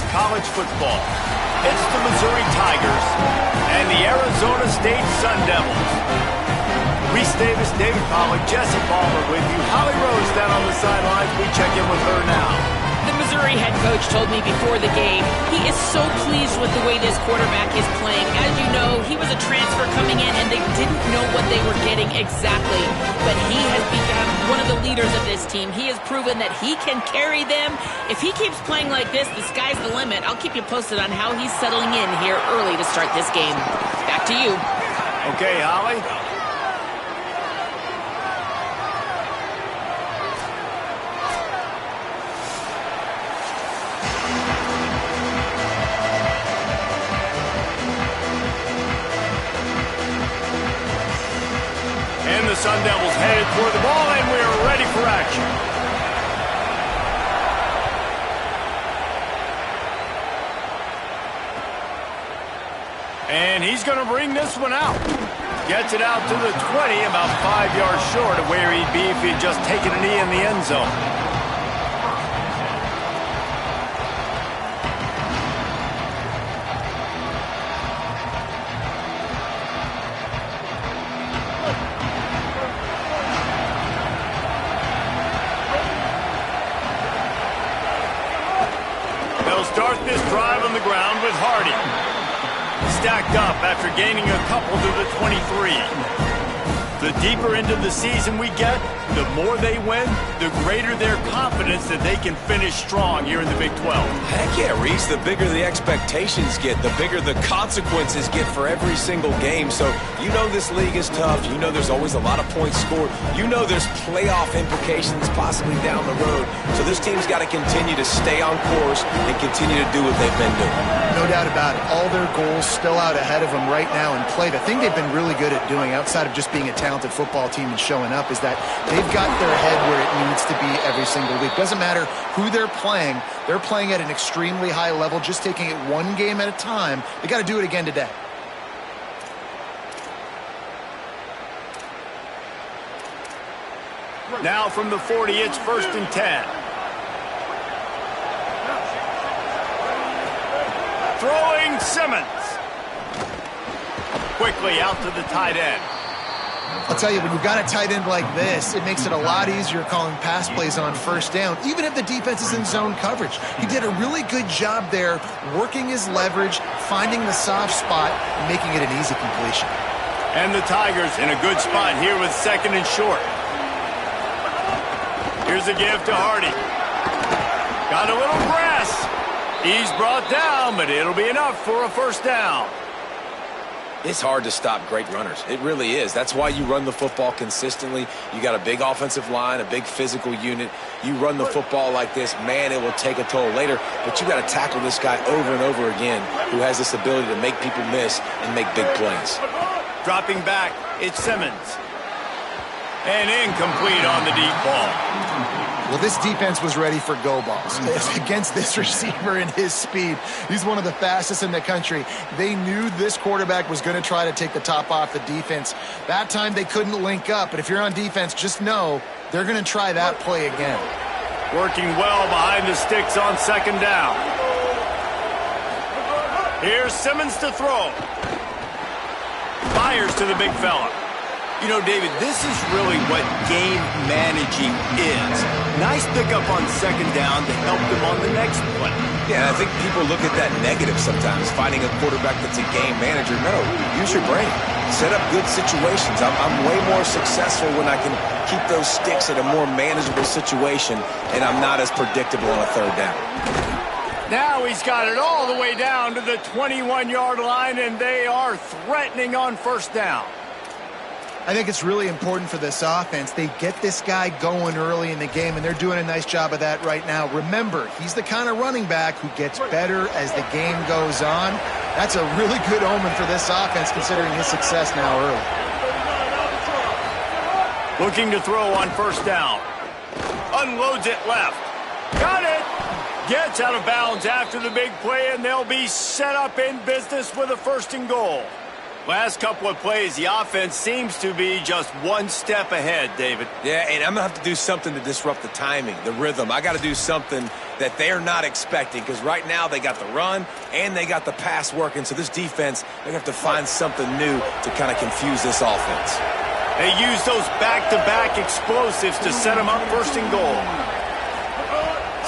college football. It's the Missouri Tigers and the Arizona State Sun Devils. Reese Davis, David Pollack, Jesse Palmer with you. Holly Rose down on the sidelines. We check in with her now. The Missouri head coach told me before the game he is so pleased with the way this quarterback is playing. As you know, he was a transfer coming in and they didn't know what they were getting exactly. But he has become one of the leaders of this team. He has proven that he can carry them. If he keeps playing like this, the sky's the limit. I'll keep you posted on how he's settling in here early to start this game. Back to you. Okay, Holly. The Sun Devils headed toward the ball, and we are ready for action. And he's going to bring this one out. Gets it out to the 20, about 5 yards short of where he'd be if he'd just taken a knee in the end zone. Start this drive on the ground with Hardy. Stacked up after gaining a couple to the 23. The deeper into the season we get, the more they win, the greater their confidence that they can finish strong here in the Big 12. Heck yeah, Reese. The bigger the expectations get, the bigger the consequences get for every single game. So you know this league is tough. You know there's always a lot of points scored. You know there's playoff implications possibly down the road. So this team's got to continue to stay on course and continue to do what they've been doing. No doubt about it. All their goals still out ahead of them right now in play. The thing they've been really good at doing, outside of just being a talented football team and showing up, is that they've got their head where it needs to be every single week. Doesn't matter who they're playing at an extremely high level, just taking it one game at a time. They got to do it again today. Now from the 40, it's 1st and 10. Throwing Simmons. Quickly out to the tight end. I'll tell you, when you've got a tight end like this, it makes it a lot easier calling pass plays on 1st down, even if the defense is in zone coverage. He did a really good job there, working his leverage, finding the soft spot, and making it an easy completion. And the Tigers in a good spot here with 2nd and short. Here's a give to Hardy. Got a little grass. He's brought down, but it'll be enough for a 1st down. It's hard to stop great runners. It really is. That's why you run the football consistently. You got a big offensive line, a big physical unit. You run the football like this, man, it will take a toll later. But you got to tackle this guy over and over again who has this ability to make people miss and make big plays. Dropping back, it's Simmons. And incomplete on the deep ball. Well, this defense was ready for go balls. Against this receiver and his speed, he's one of the fastest in the country. They knew this quarterback was going to try to take the top off the defense. That time they couldn't link up, but if you're on defense, just know they're going to try that play again. Working well behind the sticks on 2nd down. Here's Simmons to throw. Fires to the big fella. You know, David, this is really what game managing is. Nice pickup on 2nd down to help them on the next play. Yeah, I think people look at that negative sometimes, finding a quarterback that's a game manager. No, use your brain. Set up good situations. I'm way more successful when I can keep those sticks in a more manageable situation, and I'm not as predictable on a 3rd down. Now he's got it all the way down to the 21-yard line, and they are threatening on 1st down. I think it's really important for this offense. They get this guy going early in the game, and they're doing a nice job of that right now. Remember, he's the kind of running back who gets better as the game goes on. That's a really good omen for this offense, considering his success now early. Looking to throw on 1st down. Unloads it left. Got it. Gets out of bounds after the big play, and they'll be set up in business with a 1st and goal. Last couple of plays, the offense seems to be just one step ahead, David. Yeah, and I'm going to have to do something to disrupt the timing, the rhythm. I got to do something that they're not expecting, because right now they got the run and they got the pass working. So this defense, they have to find something new to kind of confuse this offense. They use those back-to-back explosives to set them up first and goal.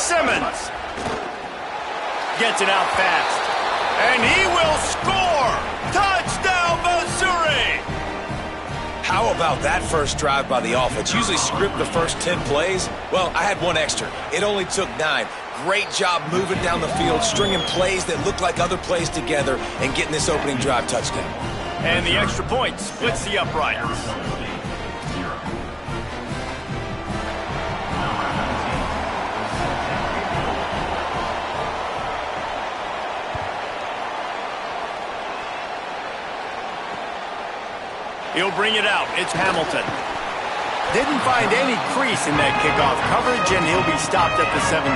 Simmons gets it out fast, and he will score! Touchdown, Missouri! How about that first drive by the offense? Usually script the first 10 plays. Well, I had one extra. It only took 9. Great job moving down the field, stringing plays that look like other plays together, and getting this opening drive touchdown. And the extra point splits the uprights. He'll bring it out. It's Hamilton. Didn't find any crease in that kickoff coverage, and he'll be stopped at the 17.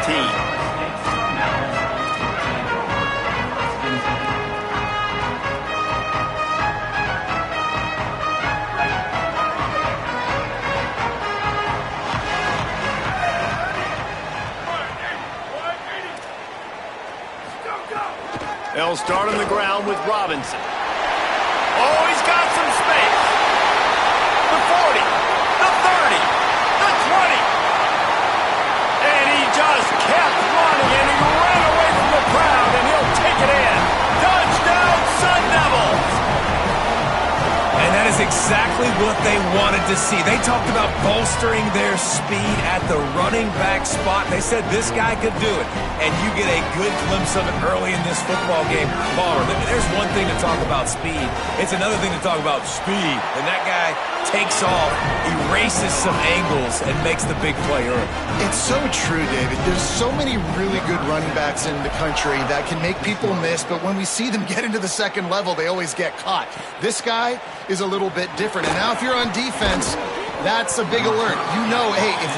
They'll start on the ground with Robinson. Oh, he's got some space. The 40, the 30, the 20. And he just kept running, and he ran away from the crowd, and he'll take it in. Touchdown, Sun Devils! And that is exactly what they wanted to see. They talked about bolstering their speed at the running back spot. They said this guy could do it. And you get a good glimpse of it early in this football game. There's one thing to talk about speed. It's another thing to talk about speed. And that guy takes off, erases some angles, and makes the big play early. It's so true, David. There's so many really good running backs in the country that can make people miss, but when we see them get into the second level, they always get caught. This guy is a little bit different. And now if you're on defense, that's a big alert. You know, hey, if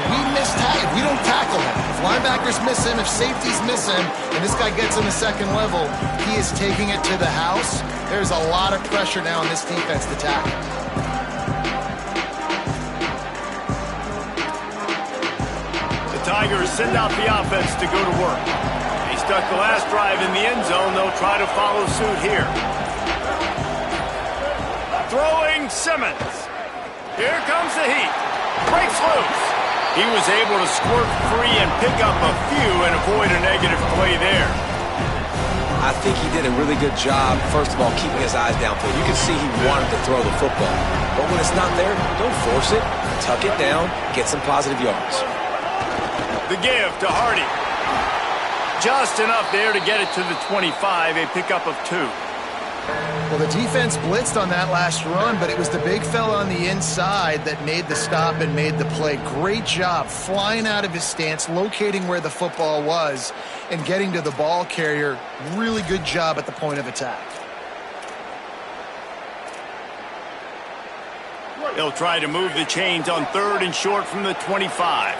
we don't tackle him, if linebackers miss him, if safeties miss him, and this guy gets in the second level, he is taking it to the house. There's a lot of pressure now on this defense to tackle. The Tigers send out the offense to go to work. They stuck the last drive in the end zone. They'll try to follow suit here. Throwing Simmons. Here comes the heat. Breaks loose. He was able to squirt free and pick up a few and avoid a negative play there. I think he did a really good job, first of all, keeping his eyes downfield. You can see he wanted to throw the football. But when it's not there, don't force it. Tuck it down. Get some positive yards. The give to Hardy. Just enough there to get it to the 25, a pickup of 2. Well, the defense blitzed on that last run, but it was the big fella on the inside that made the stop and made the play. Great job flying out of his stance, locating where the football was, and getting to the ball carrier. Really good job at the point of attack. They'll try to move the chains on 3rd and short from the 25.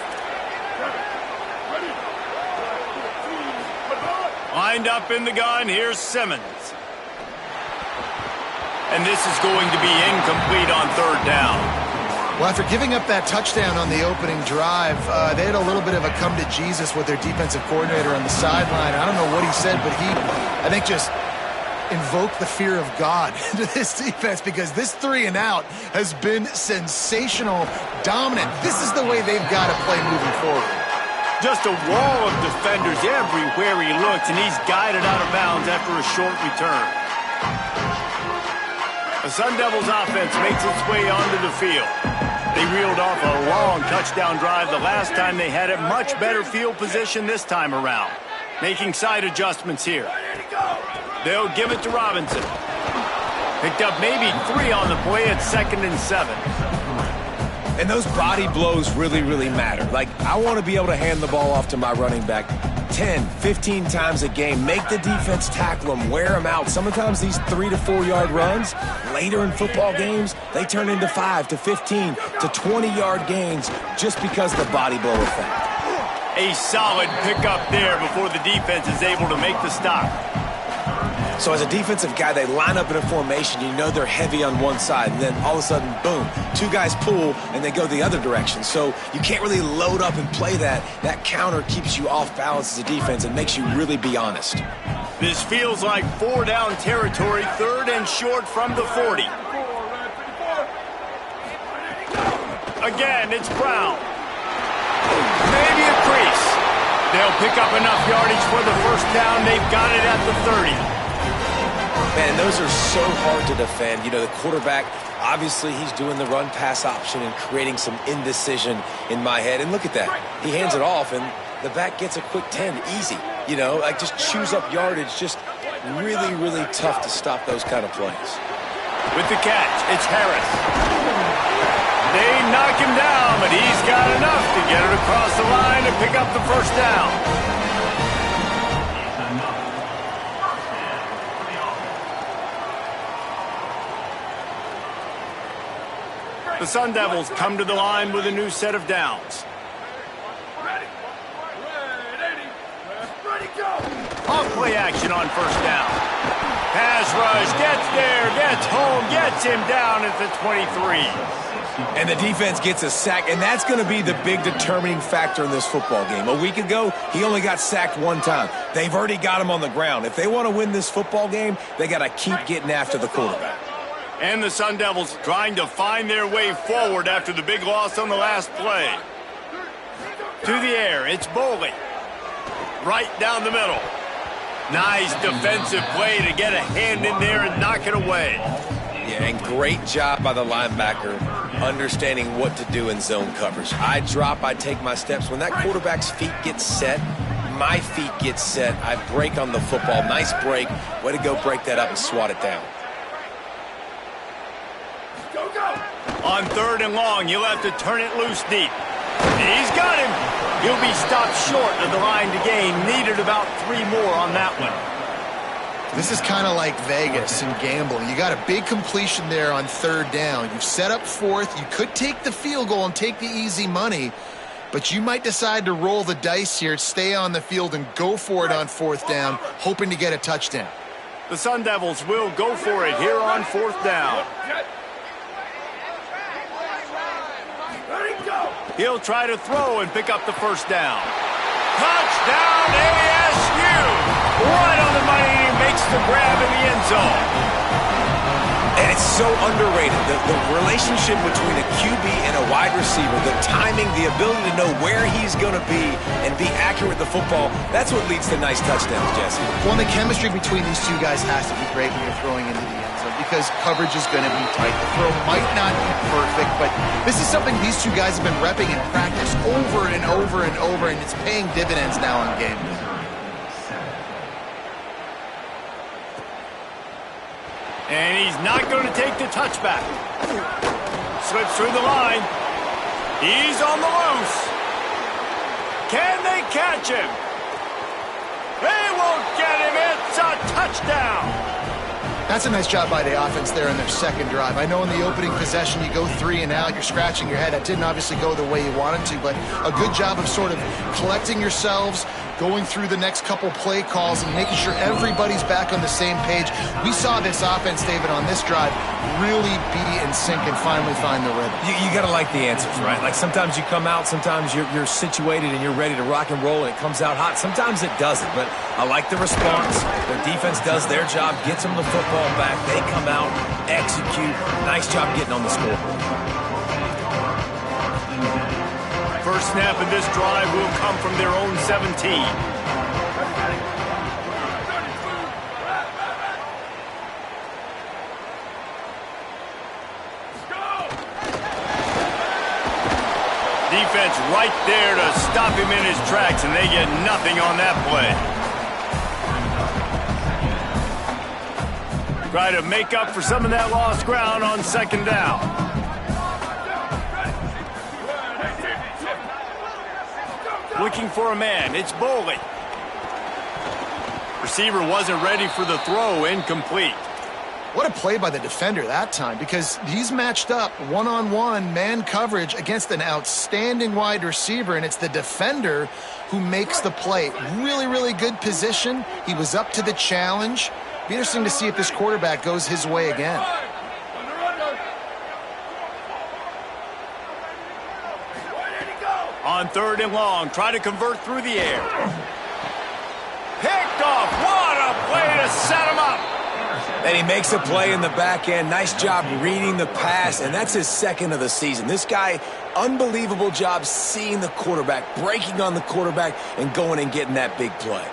Lined up in the gun, here's Simmons. And this is going to be incomplete on 3rd down. Well, after giving up that touchdown on the opening drive, they had a little bit of a come to Jesus with their defensive coordinator on the sideline. I don't know what he said, but he, I think, just invoked the fear of God into this defense, because this 3 and out has been sensational, dominant. This is the way they've got to play moving forward. Just a wall of defenders everywhere he looks, and he's guided out of bounds after a short return. The Sun Devils offense makes its way onto the field. They reeled off a long touchdown drive the last time they had it. Much better field position this time around. Making side adjustments here. They'll give it to Robinson. Picked up maybe 3 on the play at 2nd and 7. And those body blows really, really matter. Like, I want to be able to hand the ball off to my running back 10, 15 times a game. Make the defense tackle them, wear them out. Sometimes these 3 to 4 yard runs, later in football games, they turn into 5 to 15 to 20 yard gains just because of the body blow effect. A solid pickup there before the defense is able to make the stop. So as a defensive guy, they line up in a formation. You know they're heavy on one side, and then all of a sudden, boom, two guys pull, and they go the other direction. So you can't really load up and play that. That counter keeps you off balance as a defense and makes you really be honest. This feels like 4-down territory, 3rd and short from the 40. Again, it's Brown. Maybe a crease. They'll pick up enough yardage for the first down. They've got it at the 30. Man, those are so hard to defend. You know, the quarterback, obviously he's doing the run-pass option and creating some indecision in my head. And look at that. He hands it off, and the back gets a quick 10. Easy. You know, like just chews up yardage. Just really, really tough to stop those kind of plays. With the catch, it's Harris. They knock him down, but he's got enough to get it across the line and pick up the first down. The Sun Devils come to the line with a new set of downs. Off play action on first down. Pass rush, gets there, gets home, gets him down at the 23. And the defense gets a sack, and that's going to be the big determining factor in this football game. A week ago, he only got sacked one time. They've already got him on the ground. If they want to win this football game, they got to keep getting after the quarterback. And the Sun Devils trying to find their way forward after the big loss on the last play. To the air, it's Boley. Right down the middle. Nice defensive play to get a hand in there and knock it away. Yeah, and great job by the linebacker understanding what to do in zone coverage. I drop, I take my steps. When that quarterback's feet get set, my feet get set. I break on the football. Nice break. Way to go break that up and swat it down. On 3rd and long, you'll have to turn it loose deep. He's got him. He'll be stopped short of the line to gain. Needed about 3 more on that one. This is kind of like Vegas and gambling. You got a big completion there on 3rd down. You've set up 4th. You could take the field goal and take the easy money, but you might decide to roll the dice here, stay on the field, and go for it on 4th down, hoping to get a touchdown. The Sun Devils will go for it here on 4th down. He'll try to throw and pick up the first down. Touchdown ASU! Right on the money, he makes the grab in the end zone. And it's so underrated. The relationship between a QB and a wide receiver, the timing, the ability to know where he's going to be and be accurate with the football, that's what leads to nice touchdowns, Jesse. Well, the chemistry between these two guys has to be great when you're throwing into the end zone because coverage is going to be tight. The throw might not be perfect, but this is something these two guys have been repping in practice over and over and over, and it's paying dividends now in game. And he's not going to take the touchback. Slips through the line. He's on the loose. Can they catch him? They won't get him. It's a touchdown. That's a nice job by the offense there in their 2nd drive. I know in the opening possession you go 3 and out, you're scratching your head. That didn't obviously go the way you wanted to, but a good job of sort of collecting yourselves, going through the next couple play calls and making sure everybody's back on the same page. We saw this offense, David, on this drive really be in sync and finally find the rhythm. You got to like the answers, right? Like sometimes you come out, sometimes you're situated and you're ready to rock and roll and it comes out hot. Sometimes it doesn't, but I like the response. Their defense does their job, gets them the football back. They come out, execute. Nice job getting on the scoreboard. First snap of this drive will come from their own 17. Defense right there to stop him in his tracks, and they get nothing on that play. Try to make up for some of that lost ground on 2nd down. Looking for a man. It's Boley. Receiver wasn't ready for the throw. Incomplete. What a play by the defender that time, because he's matched up one-on-one man coverage against an outstanding wide receiver, and it's the defender who makes the play. Really, really good position. He was up to the challenge. Be interesting to see if this quarterback goes his way again. On 3rd and long, try to convert through the air. Picked off. What a play to set him up. And he makes a play in the back end. Nice job reading the pass, and that's his 2nd of the season. This guy, unbelievable job seeing the quarterback, breaking on the quarterback, and going and getting that big play.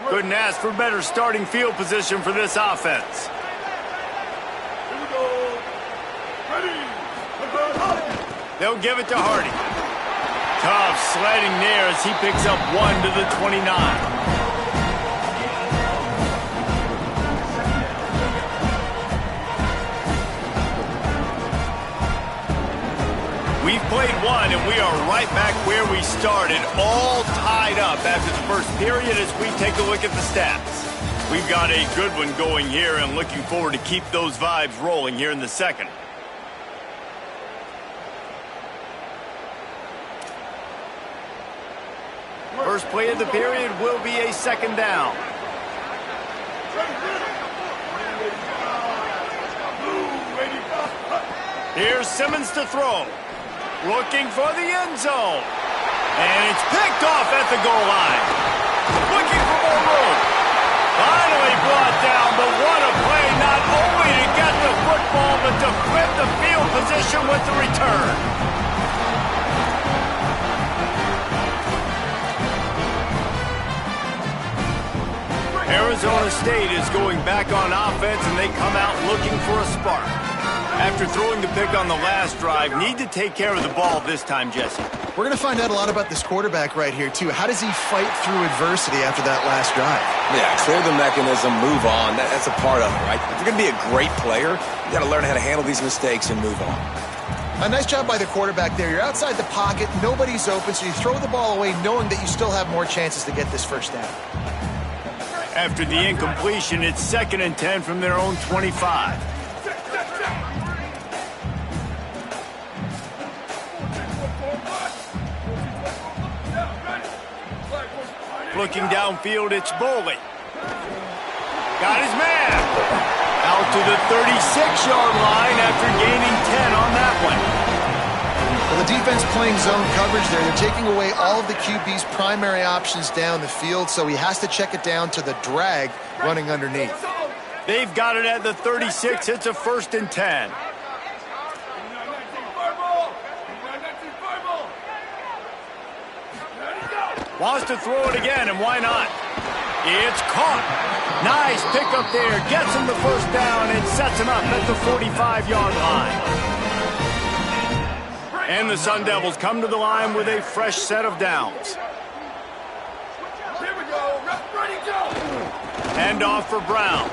Couldn't ask for better starting field position for this offense. They'll give it to Hardy. Tough sledding there as he picks up 1 to the 29. We've played one, and we are right back where we started, all tied up after the first period as we take a look at the stats. We've got a good one going here and looking forward to keep those vibes rolling here in the second. First play of the period will be a 2nd down. Here's Simmons to throw. Looking for the end zone. And it's picked off at the goal line. Looking for more room. Finally brought down, but what a play, not only to get the football, but to flip the field position with the return. Arizona State is going back on offense, and they come out looking for a spark. After throwing the pick on the last drive, need to take care of the ball this time, Jesse. We're going to find out a lot about this quarterback right here, too. How does he fight through adversity after that last drive? Yeah, clear the mechanism, move on. That's a part of it, right? If you're going to be a great player, you got to learn how to handle these mistakes and move on. A nice job by the quarterback there. You're outside the pocket, nobody's open, so you throw the ball away knowing that you still have more chances to get this first down. After the incompletion, it's 2nd and 10 from their own 25. Looking downfield, it's Boley. Got his man. Out to the 36-yard line after gaining 10 on that one. Well, the defense playing zone coverage there. They're taking away all of the QB's primary options down the field, so he has to check it down to the drag running underneath. They've got it at the 36. It's a 1st and 10. Wants to throw it again, and why not? It's caught. Nice pickup there. Gets him the first down and sets him up at the 45-yard line. And the Sun Devils come to the line with a fresh set of downs. Here we go. Ready, go. Hand off for Brown.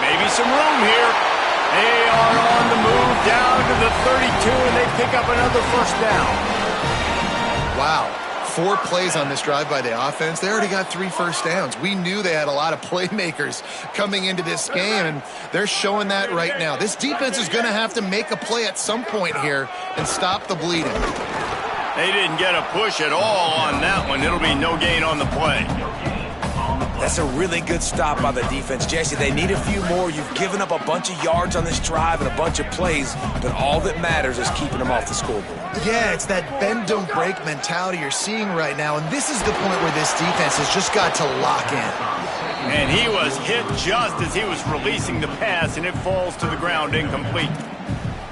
Maybe some room here. They are on the move down to the 32, and they pick up another first down. Wow. 4 plays on this drive by the offense. They already got 3 first downs. We knew they had a lot of playmakers coming into this game, and they're showing that right now. This defense is going to have to make a play at some point here and stop the bleeding. They didn't get a push at all on that one. It'll be no gain on the play. That's a really good stop by the defense. Jesse, they need a few more. You've given up a bunch of yards on this drive and a bunch of plays, but all that matters is keeping them off the scoreboard. Yeah, it's that bend, don't break mentality you're seeing right now, and this is the point where this defense has just got to lock in. And he was hit just as he was releasing the pass, and it falls to the ground incomplete.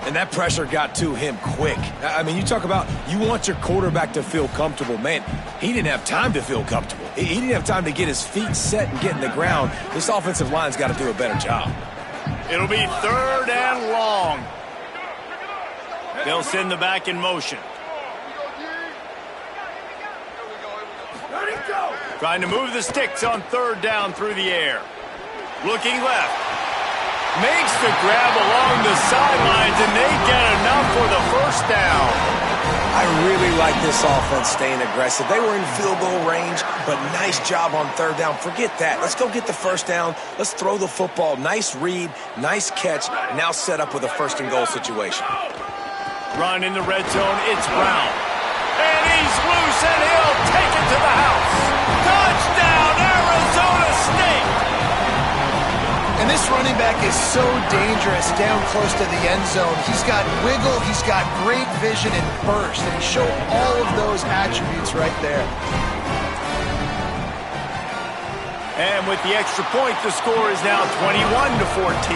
And that pressure got to him quick. I mean, you talk about you want your quarterback to feel comfortable. Man, he didn't have time to feel comfortable. He didn't have time to get his feet set and get in the ground. This offensive line's got to do a better job. It'll be 3rd and long. They'll send the back in motion. Trying to move the sticks on 3rd down through the air. Looking left. Makes the grab along the sidelines, and they get enough for the first down. I really like this offense staying aggressive. They were in field goal range, but nice job on 3rd down. Forget that. Let's go get the first down. Let's throw the football. Nice read, nice catch, now set up with a 1st and goal situation. Run in the red zone, it's Brown. And he's loose, and he'll take it to the house. Touchdown, Arizona State! This running back is so dangerous down close to the end zone. He's got wiggle, he's got great vision and burst, and he showed all of those attributes right there. And with the extra point, the score is now 21-14.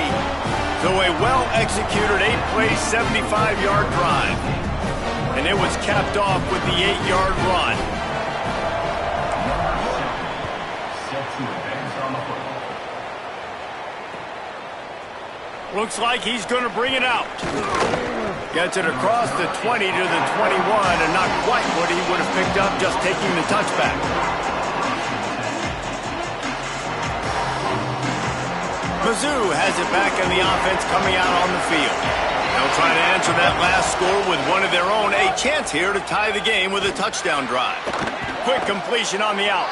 So a well-executed 8-play, 75-yard drive. And it was capped off with the 8-yard run. Looks like he's going to bring it out. Gets it across the 20 to the 21, and not quite what he would have picked up just taking the touchback. Mizzou has it back in the offense coming out on the field. They'll try to answer that last score with one of their own. A chance here to tie the game with a touchdown drive. Quick completion on the out.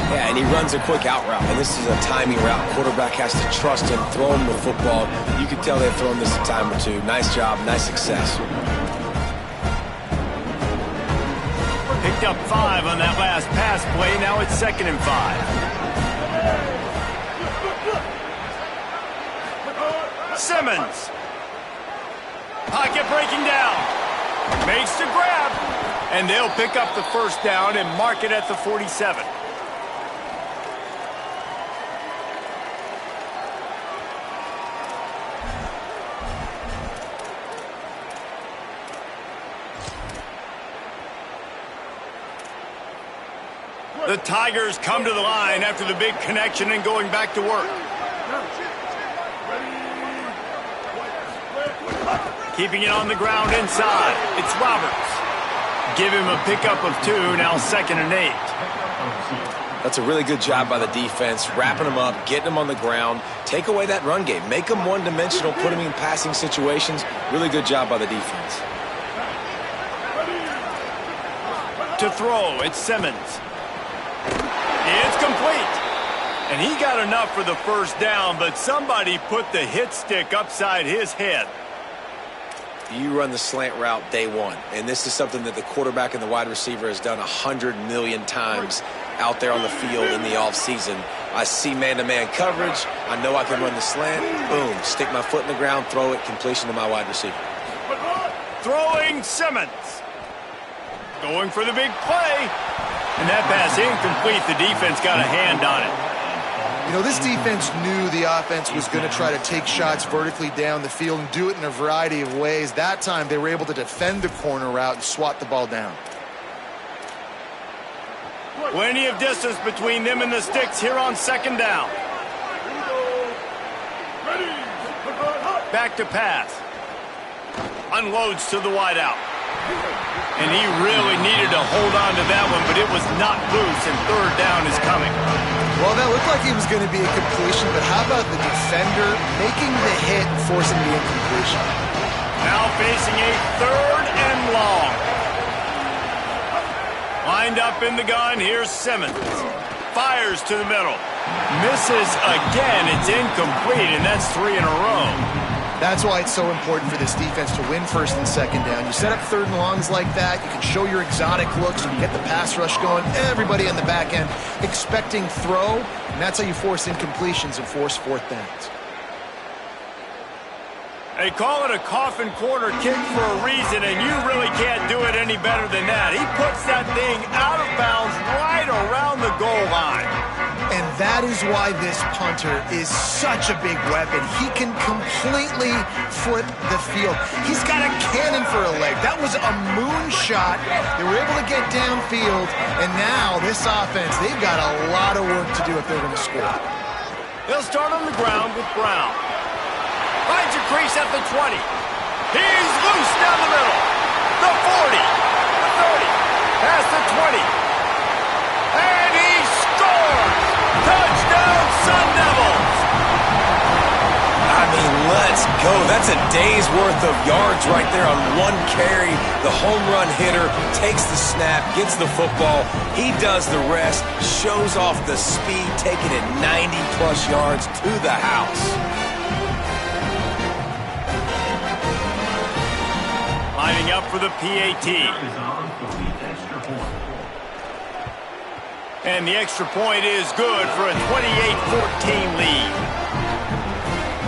Yeah, and he runs a quick out route, and this is a timing route. Quarterback has to trust him, throw him the football. You can tell they've thrown this a time or two. Nice job, nice success. Picked up 5 on that last pass play. Now it's 2nd and 5. Simmons. Pocket breaking down. Makes the grab. And they'll pick up the first down and mark it at the 47. The Tigers come to the line after the big connection and going back to work. Keeping it on the ground inside. It's Roberts. Give him a pickup of 2, now 2nd and 8. That's a really good job by the defense, wrapping them up, getting them on the ground. Take away that run game. Make them one-dimensional, put them in passing situations. Really good job by the defense. To throw, it's Simmons. It's complete. And he got enough for the first down, but somebody put the hit stick upside his head. You run the slant route day one, and this is something that the quarterback and the wide receiver has done 100 million times out there on the field in the offseason. I see man-to-man coverage. I know I can run the slant. Boom, stick my foot in the ground, throw it, completion to my wide receiver. Throwing Simmons. Going for the big play. And that pass incomplete. The defense got a hand on it. You know, this defense knew the offense was going to try to take shots vertically down the field and do it in a variety of ways. That time, they were able to defend the corner route and swat the ball down. Plenty of distance between them and the sticks here on 2nd down. Back to pass. Unloads to the wideout. And he really needed to hold on to that one, but it was not loose, and 3rd down is coming. Well, that looked like it was going to be a completion, but how about the defender making the hit and forcing the incompletion? Now facing a 3rd and long. Lined up in the gun, here's Simmons. Fires to the middle. Misses again, it's incomplete, and that's 3 in a row. That's why it's so important for this defense to win 1st and 2nd down. You set up 3rd and longs like that, you can show your exotic looks, you can get the pass rush going, everybody on the back end expecting throw, and that's how you force incompletions and force 4th downs. They call it a coffin corner kick for a reason, and you really can't do it any better than that. He puts that thing out of bounds right around the goal line. And that is why this punter is such a big weapon. He can completely flip the field. He's got a cannon for a leg. That was a moonshot. They were able to get downfield, and now this offense, they've got a lot of work to do if they're going to score. They'll start on the ground with Brown. Finds a crease at the 20. He's loose down the middle. The 40. The 30. Past the 20. And he scores! Touchdown, Sun Devils! I mean, let's go. That's a day's worth of yards right there on one carry. The home run hitter takes the snap, gets the football. He does the rest, shows off the speed, taking it 90-plus yards to the house. Lining up for the PAT. And the extra point is good for a 28-14 lead.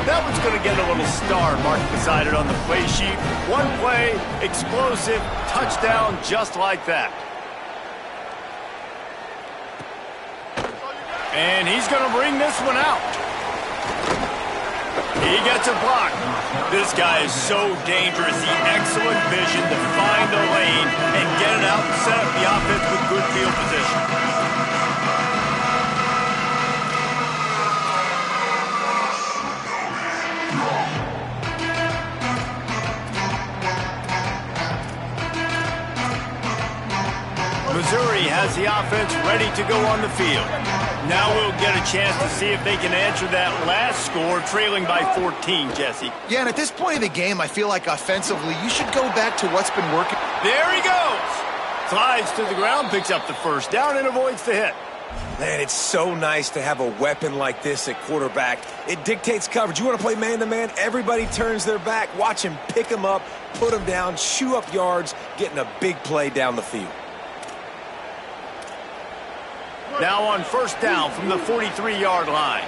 That one's going to get a little star marked beside it on the play sheet. One play, explosive, touchdown just like that. And he's going to bring this one out. He gets a block. This guy is so dangerous. The excellent vision to find the lane and get it out and set up the offense with good field position. Missouri has the offense ready to go on the field. Now we'll get a chance to see if they can answer that last score, trailing by 14, Jesse. Yeah, and at this point of the game, I feel like offensively, you should go back to what's been working. There he goes! Slides to the ground, picks up the first down, and avoids the hit. Man, it's so nice to have a weapon like this at quarterback. It dictates coverage. You want to play man-to-man? Everybody turns their back. Watch him pick him up, put him down, chew up yards, getting a big play down the field. Now on first down from the 43-yard line.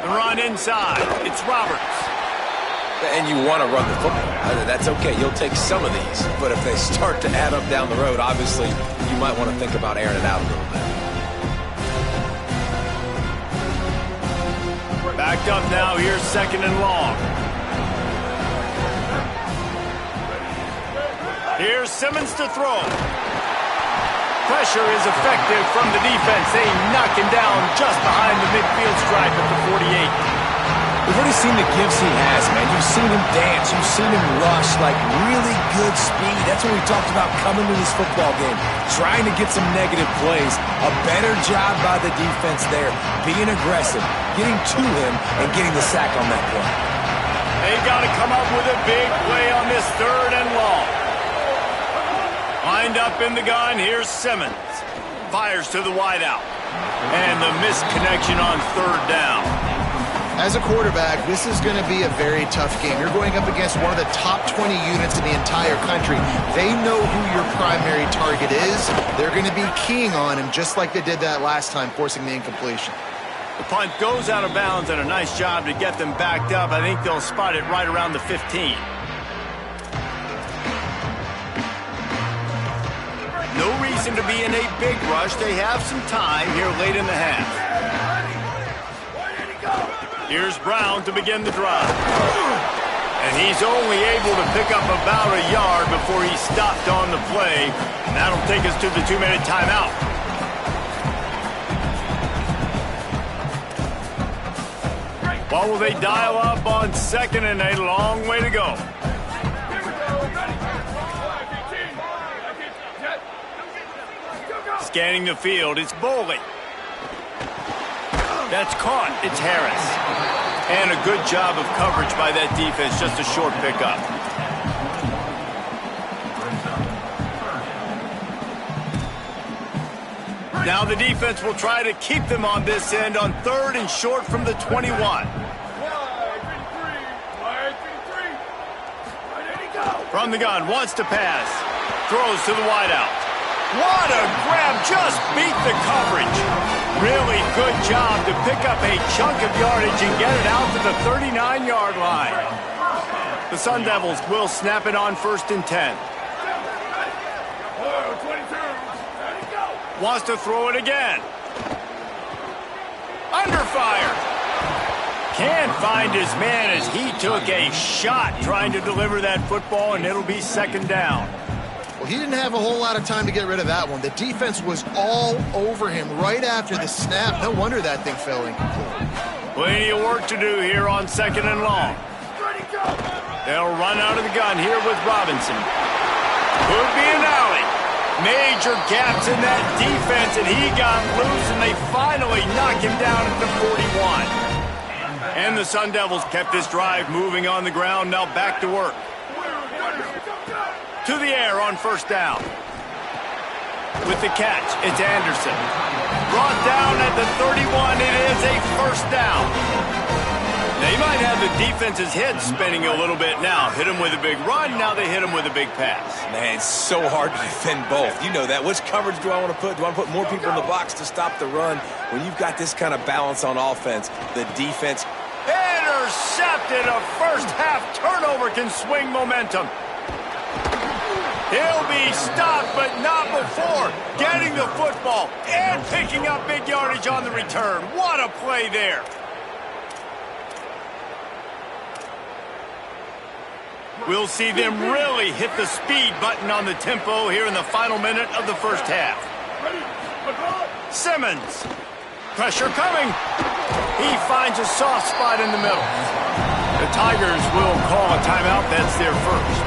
The run inside. It's Roberts. And you want to run the football. That's okay. You'll take some of these. But if they start to add up down the road, obviously, you might want to think about airing it out a little bit. Backed up now. Here's second and long. Here's Simmons to throw. Pressure is effective from the defense. They knock him down just behind the midfield stripe at the 48. We've already seen the gifts he has, man. You've seen him dance. You've seen him rush, like really good speed. That's what we talked about coming to this football game, trying to get some negative plays. A better job by the defense there, being aggressive, getting to him, and getting the sack on that play. They've got to come up with a big play on this third and long. Lined up in the gun, here's Simmons. Fires to the wideout. And the missed connection on third down. As a quarterback, this is going to be a very tough game. You're going up against one of the top 20 units in the entire country. They know who your primary target is. They're going to be keying on him just like they did that last time, forcing the incompletion. The punt goes out of bounds, and a nice job to get them backed up. I think they'll spot it right around the 15. No reason to be in a big rush. They have some time here late in the half. Here's Brown to begin the drive. And he's only able to pick up about a yard before he stopped on the play. And that'll take us to the 2-minute timeout. What will they dial up on second and a long way to go? Scanning the field, it's Boley. That's caught, it's Harris. And a good job of coverage by that defense, just a short pickup. Now the defense will try to keep them on this end on third and short from the 21. From the gun, wants to pass. Throws to the wideout. What a grab, just beat the coverage. Really good job to pick up a chunk of yardage and get it out to the 39-yard line. The Sun Devils will snap it on first and 10. Wants to throw it again. Under fire. Can't find his man as he took a shot trying to deliver that football, and it'll be second down. Well, he didn't have a whole lot of time to get rid of that one. The defense was all over him right after the snap. No wonder that thing fell incomplete. Plenty of work to do here on second and long. They'll run out of the gun here with Robinson. Could be an alley. Major gaps in that defense, and he got loose, and they finally knock him down at the 41. And the Sun Devils kept this drive moving on the ground. Now back to work. To the air on first down. With the catch, it's Anderson. Brought down at the 31, it is a first down. Now, you might have the defense's head spinning a little bit now. Hit them with a big run, now they hit them with a big pass. Man, it's so hard to defend both. You know that. Which coverage do I want to put? Do I want to put more people in the box to stop the run? When you've got this kind of balance on offense, the defense... Intercepted. A first-half turnover can swing momentum. He'll be stopped, but not before getting the football and picking up big yardage on the return. What a play there. We'll see them really hit the speed button on the tempo here in the final minute of the first half. Simmons. Pressure coming. He finds a soft spot in the middle. The Tigers will call a timeout. That's their first.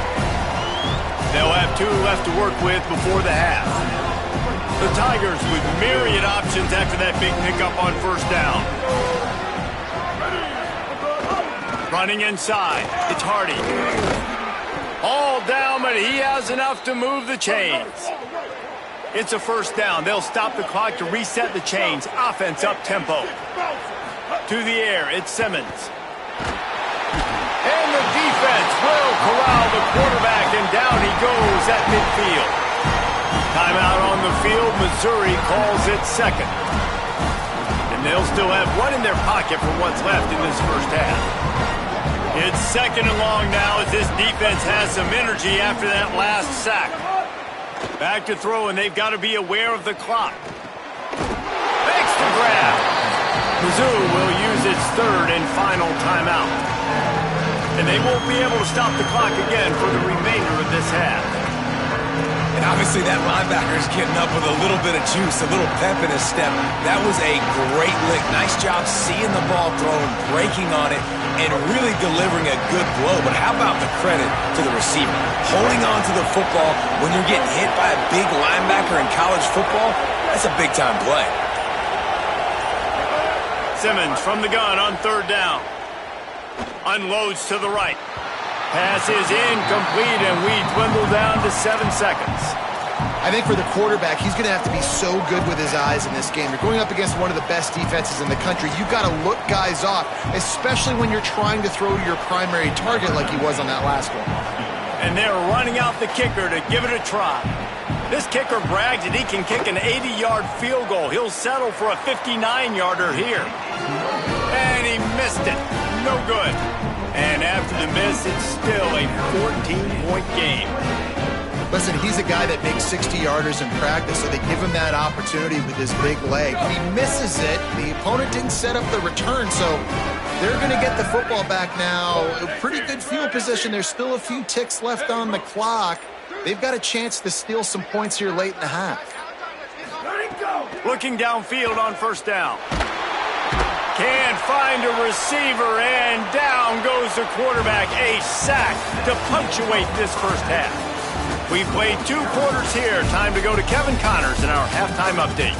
They'll have 2 left to work with before the half. The Tigers with myriad options after that big pickup on first down. Running inside. It's Hardy. All down, but he has enough to move the chains. It's a first down. They'll stop the clock to reset the chains. Offense up tempo. To the air, it's Simmons. And the defense will corral the quarterback, and down he goes at midfield. Timeout on the field. Missouri calls it second. And they'll still have 1 in their pocket for what's left in this first half. It's second and long now as this defense has some energy after that last sack. Back to throw, and they've got to be aware of the clock. Makes the grab. Mizzou will use its third and final timeout. And they won't be able to stop the clock again for the remainder of this half. And obviously that linebacker is getting up with a little bit of juice, a little pep in his step. That was a great lick. Nice job seeing the ball thrown, breaking on it, and really delivering a good blow. But how about the credit to the receiver? Holding on to the football when you're getting hit by a big linebacker in college football, that's a big-time play. Simmons from the gun on third down. Unloads to the right. Pass is incomplete, and we dwindle down to 7 seconds. I think for the quarterback, he's going to have to be so good with his eyes in this game. You're going up against one of the best defenses in the country. You've got to look guys off, especially when you're trying to throw to your primary target like he was on that last one. And they're running out the kicker to give it a try. This kicker brags that he can kick an 80-yard field goal. He'll settle for a 59-yarder here. And he missed it. No good. And after the miss, it's still a 14-point game. Listen, he's a guy that makes 60-yarders in practice, so they give him that opportunity with his big leg. If he misses it, the opponent didn't set up the return, so they're going to get the football back now. A pretty good field position. There's still a few ticks left on the clock. They've got a chance to steal some points here late in the half. Looking downfield on first down. Can't find a receiver, and down goes the quarterback. A sack to punctuate this first half. We've played 2 quarters here. Time to go to Kevin Connors in our halftime update.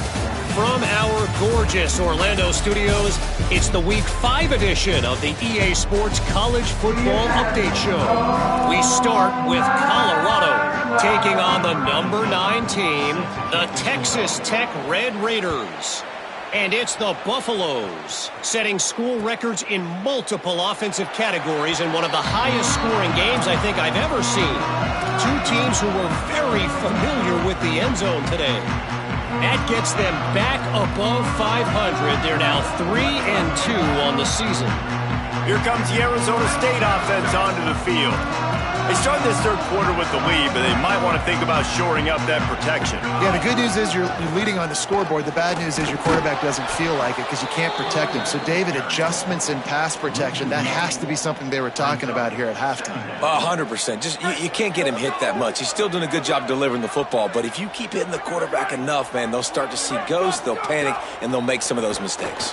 From our gorgeous Orlando studios, it's the Week 5 edition of the EA Sports College Football Update Show. We start with Colorado taking on the number 9 team, the Texas Tech Red Raiders. And it's the Buffaloes, setting school records in multiple offensive categories in one of the highest scoring games I think I've ever seen. 2 teams who were very familiar with the end zone today. That gets them back above 500. They're now 3-2 on the season. Here comes the Arizona State offense onto the field. They started this third quarter with the lead, but they might want to think about shoring up that protection. Yeah, the good news is you're leading on the scoreboard. The bad news is your quarterback doesn't feel like it because you can't protect him. So, David, adjustments in pass protection, that has to be something they were talking about here at halftime. 100%. Just you can't get him hit that much. He's still doing a good job delivering the football, but if you keep hitting the quarterback enough, man, they'll start to see ghosts, they'll panic, and they'll make some of those mistakes.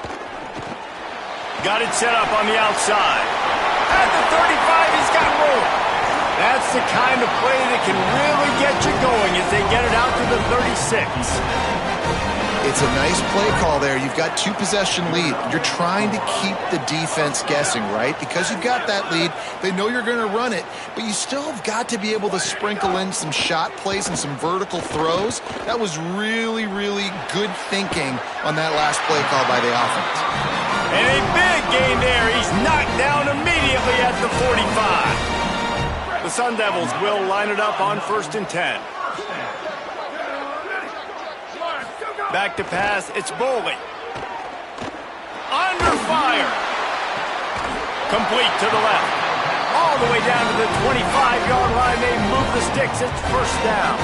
Got it set up on the outside. At the 35, he's got room. That's the kind of play that can really get you going as they get it out to the 36. It's a nice play call there. You've got 2-possession lead. You're trying to keep the defense guessing, right? Because you've got that lead, they know you're going to run it, but you still have got to be able to sprinkle in some shot plays and some vertical throws. That was really, really good thinking on that last play call by the offense. And a big gain there. He's knocked down immediately at the 45. The Sun Devils will line it up on 1st and 10. Back to pass. It's Boley. Under fire. Complete to the left. All the way down to the 25-yard line. They move the sticks. It's 1st down.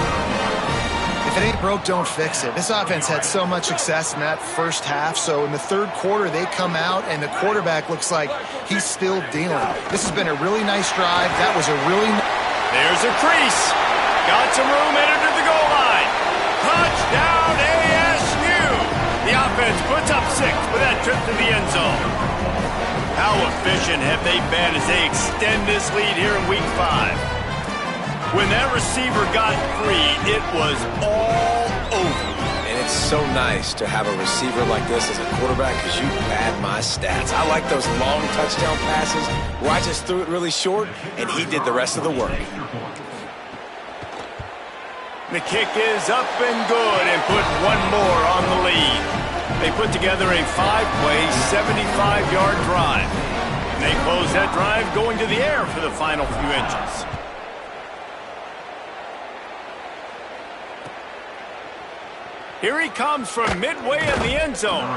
If it ain't broke, don't fix it. This offense had so much success in that first half, so in the 3rd quarter, they come out, and the quarterback looks like he's still dealing. This has been a really nice drive. That was a really... There's a crease. Got some room, headed to the goal line. Touchdown, ASU! The offense puts up 6 with that trip to the end zone. How efficient have they been as they extend this lead here in Week 5? When that receiver got free, it was all over. And it's so nice to have a receiver like this as a quarterback because you pad my stats. I like those long touchdown passes where I just threw it really short, and he did the rest of the work. The kick is up and good and put one more on the lead. They put together a 5-play, 75-yard drive. And they close that drive going to the air for the final few inches. Here he comes from midway in the end zone.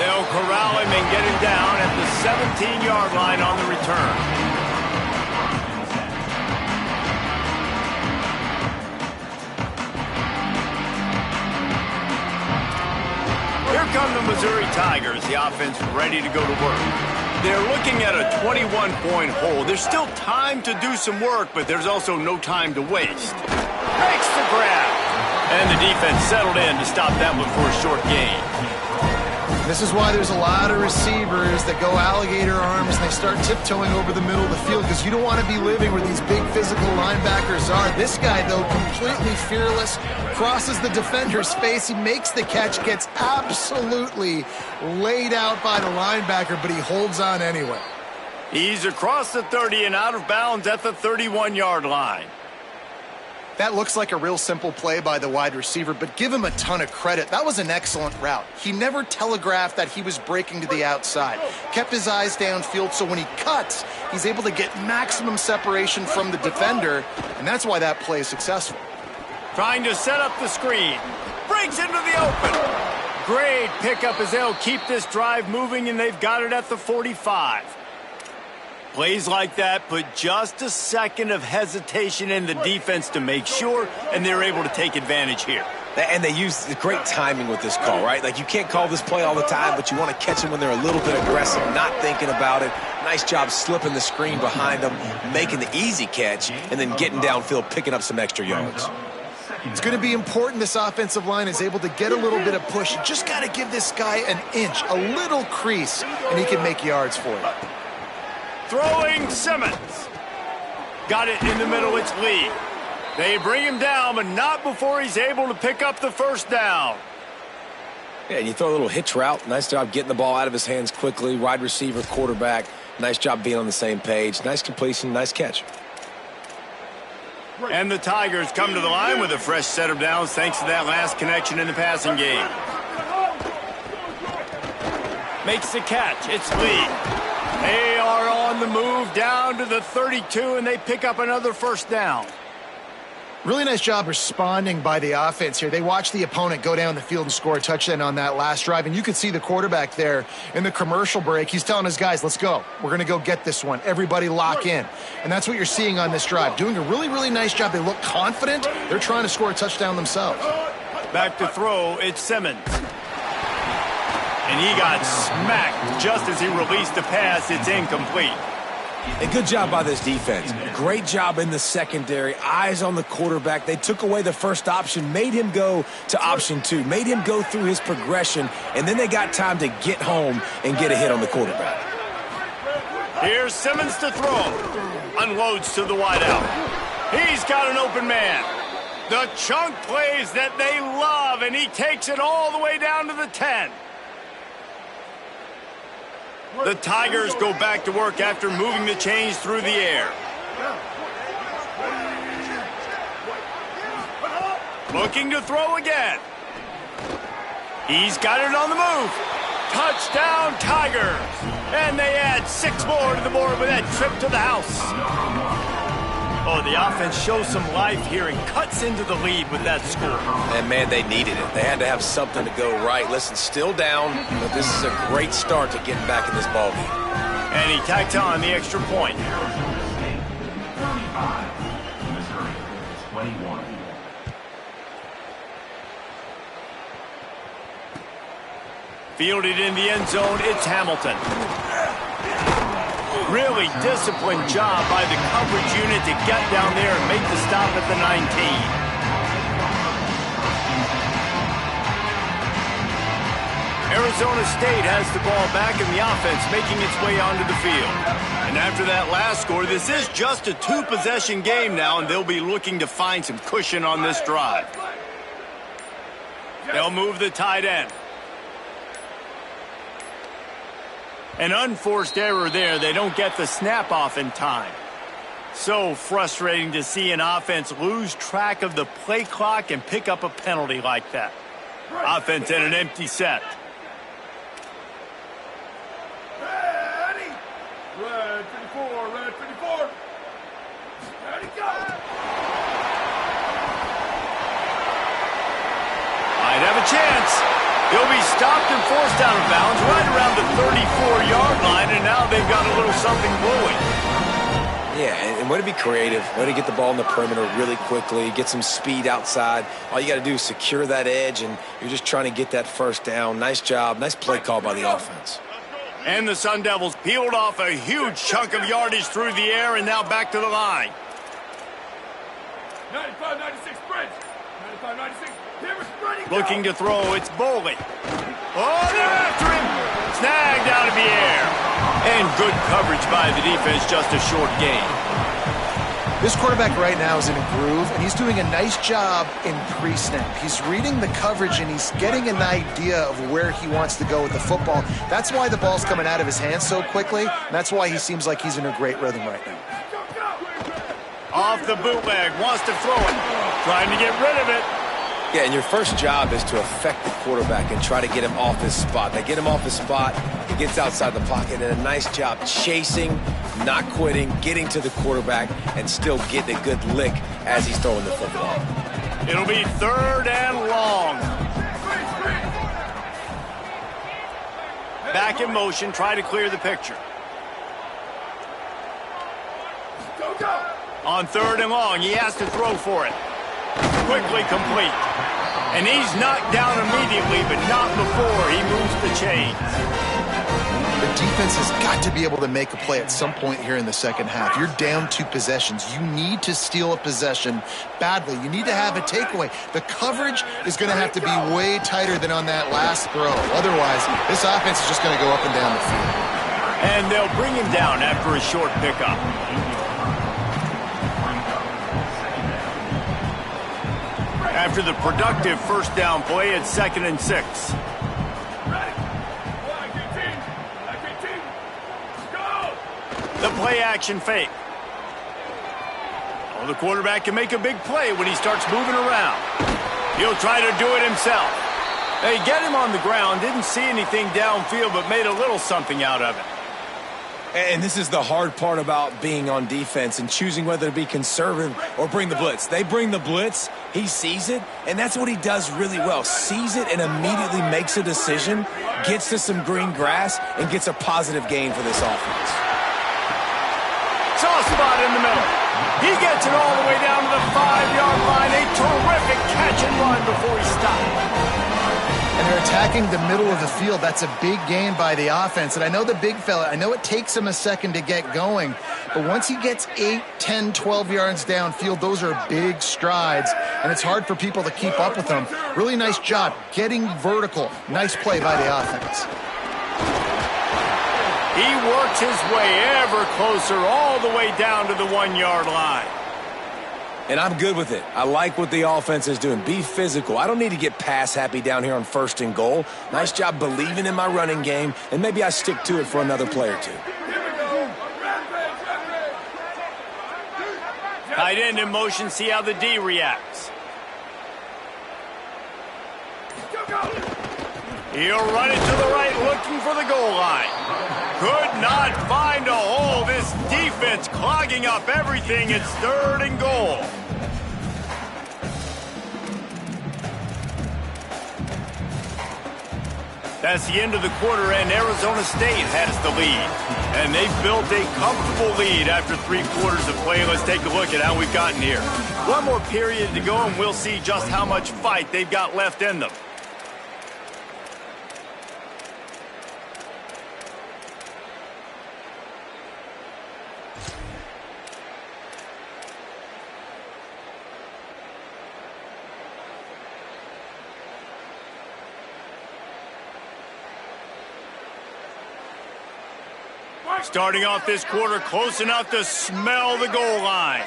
They'll corral him and get him down at the 17-yard line on the return. Here come the Missouri Tigers, the offense ready to go to work. They're looking at a 21-point hole. There's still time to do some work, but there's also no time to waste. Makes the grab. And the defense settled in to stop that one for a short gain. This is why there's a lot of receivers that go alligator arms and they start tiptoeing over the middle of the field because you don't want to be living where these big physical linebackers are. This guy, though, completely fearless, crosses the defender's face. He makes the catch, gets absolutely laid out by the linebacker, but he holds on anyway. He's across the 30 and out of bounds at the 31-yard line. That looks like a real simple play by the wide receiver, but give him a ton of credit. That was an excellent route. He never telegraphed that he was breaking to the outside. Kept his eyes downfield, so when he cuts, he's able to get maximum separation from the defender, and that's why that play is successful. Trying to set up the screen. Breaks into the open. Great pickup as they'll keep this drive moving, and they've got it at the 45. Plays like that put just a second of hesitation in the defense to make sure, and they're able to take advantage here. And they use great timing with this call, right? Like, you can't call this play all the time, but you want to catch them when they're a little bit aggressive, not thinking about it. Nice job slipping the screen behind them, making the easy catch, and then getting downfield, picking up some extra yards. It's going to be important this offensive line is able to get a little bit of push. You just got to give this guy an inch, a little crease, and he can make yards for you. Throwing Simmons. Got it in the middle, it's Lee. They bring him down, but not before he's able to pick up the 1st down. Yeah, you throw a little hitch route. Nice job getting the ball out of his hands quickly. Wide receiver, quarterback. Nice job being on the same page. Nice completion, nice catch. And the Tigers come to the line with a fresh set of downs thanks to that last connection in the passing game. Makes the catch, it's Lee. They are on the move down to the 32, and they pick up another 1st down. Really nice job responding by the offense here. They watched the opponent go down the field and score a touchdown on that last drive, and you could see the quarterback there in the commercial break. He's telling his guys, let's go. We're going to go get this one. Everybody lock in. And that's what you're seeing on this drive. Doing a really, really nice job. They look confident. They're trying to score a touchdown themselves. Back to throw, it's Simmons. And he got smacked just as he released the pass. It's incomplete. And good job by this defense. Great job in the secondary. Eyes on the quarterback. They took away the first option, made him go to option 2, made him go through his progression, and then they got time to get home and get a hit on the quarterback. Here's Simmons to throw. Unloads to the wideout. He's got an open man. The chunk plays that they love, and he takes it all the way down to the 10. The Tigers go back to work after moving the chains through the air. Looking to throw again. He's got it on the move. Touchdown, Tigers! And they add 6 more to the board with that trip to the house. Oh, the offense shows some life here and cuts into the lead with that score. And, man, they needed it. They had to have something to go right. Listen, still down, but this is a great start to getting back in this ballgame. And he tacked on the extra point. 21. Fielded in the end zone, it's Hamilton. Really disciplined job by the coverage unit to get down there and make the stop at the 19. Arizona State has the ball back in the offense, making its way onto the field. And after that last score, this is just a 2-possession game now, and they'll be looking to find some cushion on this drive. They'll move the tight end. An unforced error there. They don't get the snap off in time. So frustrating to see an offense lose track of the play clock and pick up a penalty like that. Offense in an empty set. Ready! Red 54, red 54. Ready, go! Might have a chance. He'll be stopped and forced out of bounds right around the 34-yard line, and now they've got a little something brewing. Yeah, and way to be creative, way to get the ball in the perimeter really quickly, get some speed outside. All you got to do is secure that edge, and you're just trying to get that first down. Nice job, nice play call by the offense. And the Sun Devils peeled off a huge chunk of yardage through the air, and now back to the line. 95-96 French. 95-96. Looking to throw, it's Boley. Oh, they're after him. Snagged out of the air. And good coverage by the defense, just a short gain. This quarterback right now is in a groove, and he's doing a nice job in pre-snap. He's reading the coverage, and he's getting an idea of where he wants to go with the football. That's why the ball's coming out of his hands so quickly, and that's why he seems like he's in a great rhythm right now. Off the bootleg, wants to throw it. Trying to get rid of it. Yeah, and your first job is to affect the quarterback and try to get him off his spot. They get him off his spot, he gets outside the pocket, and a nice job chasing, not quitting, getting to the quarterback, and still getting a good lick as he's throwing the football. It'll be 3rd and long. Back in motion, try to clear the picture. On 3rd and long, he has to throw for it. Quickly complete. And he's knocked down immediately, but not before he moves the chains. The defense has got to be able to make a play at some point here in the second half. You're down 2 possessions. You need to steal a possession badly. You need to have a takeaway. The coverage is going to have to be way tighter than on that last throw. Otherwise, this offense is just going to go up and down the field. And they'll bring him down after a short pickup. After the productive first down play, it's 2nd and 6. The play action fake. Oh, the quarterback can make a big play when he starts moving around. He'll try to do it himself. They get him on the ground, didn't see anything downfield, but made a little something out of it. And this is the hard part about being on defense and choosing whether to be conservative or bring the blitz. They bring the blitz, he sees it, and that's what he does really well. Sees it and immediately makes a decision, gets to some green grass, and gets a positive gain for this offense. Soft spot in the middle. He gets it all the way down to the 5-yard line. A terrific catch and run before he stopped. And they're attacking the middle of the field. That's a big gain by the offense. And I know the big fella, I know it takes him a second to get going, but once he gets 8, 10, 12 yards downfield, those are big strides, and it's hard for people to keep up with them. Really nice job getting vertical. Nice play by the offense. He works his way ever closer all the way down to the 1-yard line. And I'm good with it. I like what the offense is doing. Be physical. I don't need to get pass happy down here on 1st and goal. Nice job believing in my running game, and maybe I stick to it for another play or two. Tight end in motion, see how the D reacts. He'll run it to the right, looking for the goal line. Could not find a hole. This defense clogging up everything. It's 3rd and goal. That's the end of the quarter, and Arizona State has the lead. And they've built a comfortable lead after 3 quarters of play. Let's take a look at how we've gotten here. One more period to go, and we'll see just how much fight they've got left in them. Starting off this quarter, close enough to smell the goal line.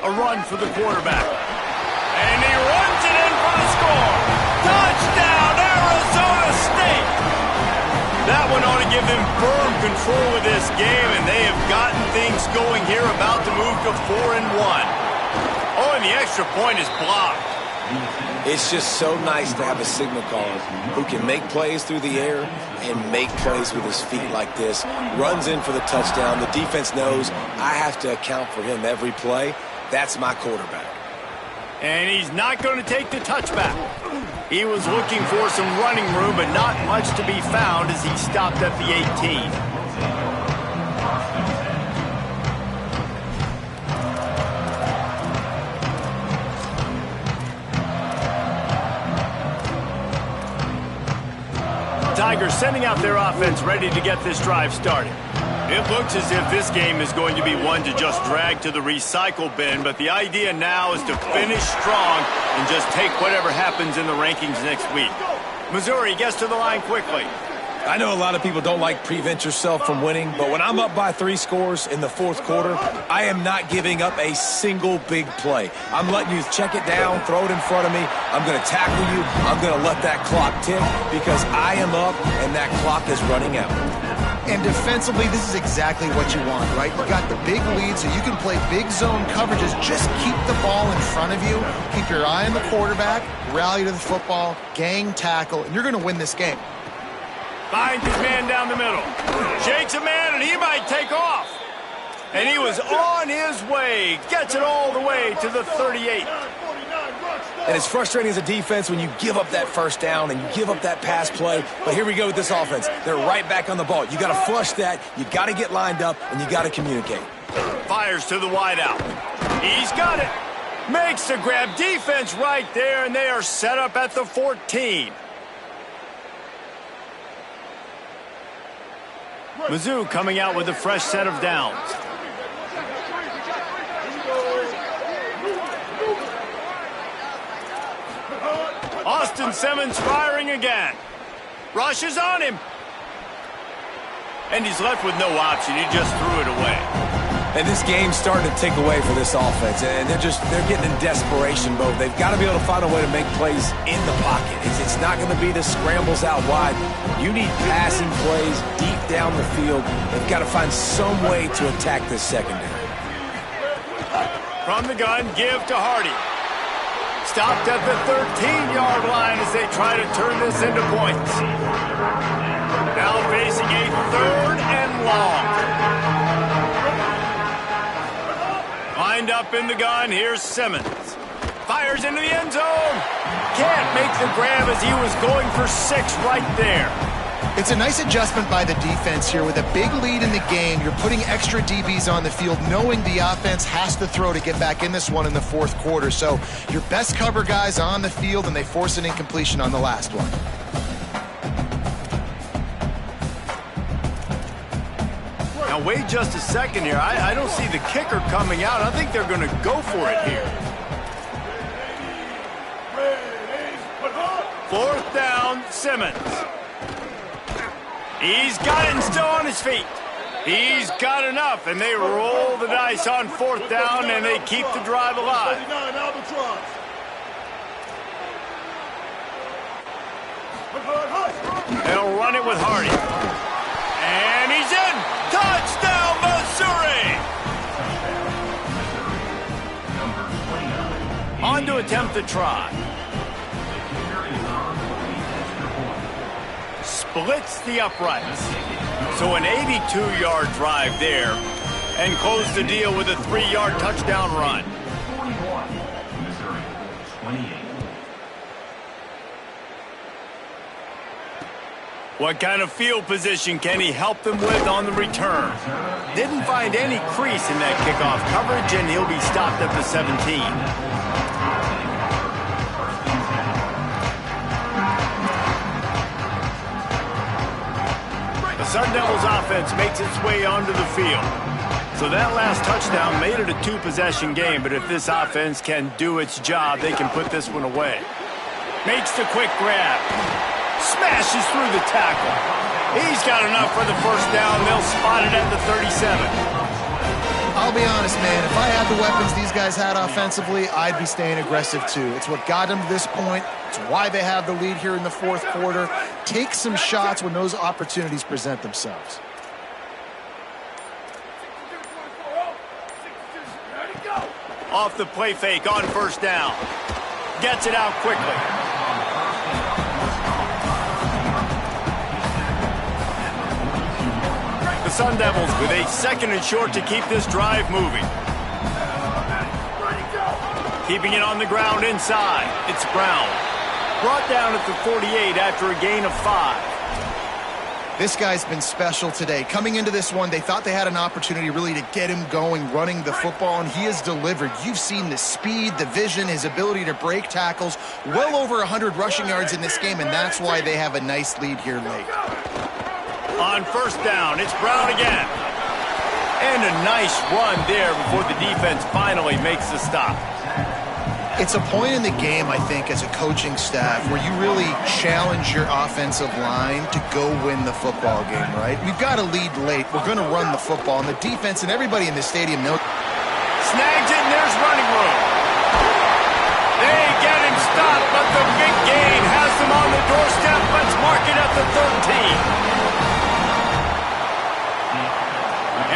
A run for the quarterback. And he runs it in for the score. Touchdown, Arizona State! That one ought to give them firm control of this game, and they have gotten things going here, about to move to 4-1. Oh, and the extra point is blocked. It's just so nice to have a signal caller who can make plays through the air and make plays with his feet like this. Runs in for the touchdown. The defense knows I have to account for him every play. That's my quarterback. And he's not going to take the touchback. He was looking for some running room, but not much to be found as he stopped at the 18. Tigers sending out their offense ready to get this drive started. It looks as if this game is going to be one to just drag to the recycle bin, but the idea now is to finish strong and just take whatever happens in the rankings next week. Missouri gets to the line quickly. I know a lot of people don't like prevent yourself from winning, but when I'm up by 3 scores in the 4th quarter, I am not giving up a single big play. I'm letting you check it down, throw it in front of me. I'm going to tackle you. I'm going to let that clock tick because I am up and that clock is running out. And defensively, this is exactly what you want, right? You got the big lead, so you can play big zone coverages. Just keep the ball in front of you. Keep your eye on the quarterback, rally to the football, gang tackle, and you're going to win this game. Finds his man down the middle. Shakes a man, and he might take off. And he was on his way. Gets it all the way to the 38. And it's frustrating as a defense when you give up that first down and you give up that pass play. But here we go with this offense. They're right back on the ball. You got to flush that. You got to get lined up, and you got to communicate. Fires to the wideout. He's got it. Makes the grab. Defense right there, and they are set up at the 14. Mizzou coming out with a fresh set of downs. Austin Simmons firing again. Rushes on him. And he's left with no option. He just threw it away. And this game's starting to take away for this offense, and they're getting in desperation mode. They've got to be able to find a way to make plays in the pocket. It's not going to be the scrambles out wide. You need passing plays deep down the field. They've got to find some way to attack this secondary. From the gun, give to Hardy. Stopped at the 13-yard line as they try to turn this into points. Now facing a 3rd and long. Lined up in the gun, here's Simmons. Fires into the end zone. Can't make the grab as he was going for 6 right there. It's a nice adjustment by the defense here. With a big lead in the game, you're putting extra DBs on the field, knowing the offense has to throw to get back in this one in the 4th quarter. So your best cover guys on the field, and they force an incompletion on the last one. Now wait just a second here. I don't see the kicker coming out. I think they're going to go for it here. 4th down, Simmons. He's got it and still on his feet. He's got enough, and they roll the dice on 4th down, and they keep the drive alive. They'll run it with Hardy. And he's in. Touchdown, Missouri! On to attempt the try. splits the uprights. So an 82-yard drive there, and close the deal with a 3-yard touchdown run. 41, Missouri, 28. What kind of field position can he help them with on the return? Didn't find any crease in that kickoff coverage, and he'll be stopped at the 17. The Sun Devils offense makes its way onto the field. So that last touchdown made it a 2-possession game, but if this offense can do its job, they can put this one away. Makes the quick grab. Smashes through the tackle. He's got enough for the first down. They'll spot it at the 37. I'll be honest, man. If I had the weapons these guys had offensively, I'd be staying aggressive too. It's what got them to this point. It's why they have the lead here in the fourth quarter. Take some shots when those opportunities present themselves. Off the play fake on first down. Gets it out quickly. The Sun Devils with a 2nd and short to keep this drive moving. Keeping it on the ground inside. It's Brown. Brought down at the 48 after a gain of 5. This guy's been special today. Coming into this one, they thought they had an opportunity really to get him going, running the football, and he has delivered. You've seen the speed, the vision, his ability to break tackles. Well over 100 rushing yards in this game, and that's why they have a nice lead here late. On first down, it's Brown again. And a nice run there before the defense finally makes the stop. It's a point in the game, I think, as a coaching staff where you really challenge your offensive line to go win the football game, right? We've got to lead late. We're going to run the football, and the defense and everybody in the stadium knows. Snags it, and there's running room. They get him stopped, but the big gain has them on the doorstep. Let's mark it at the 13.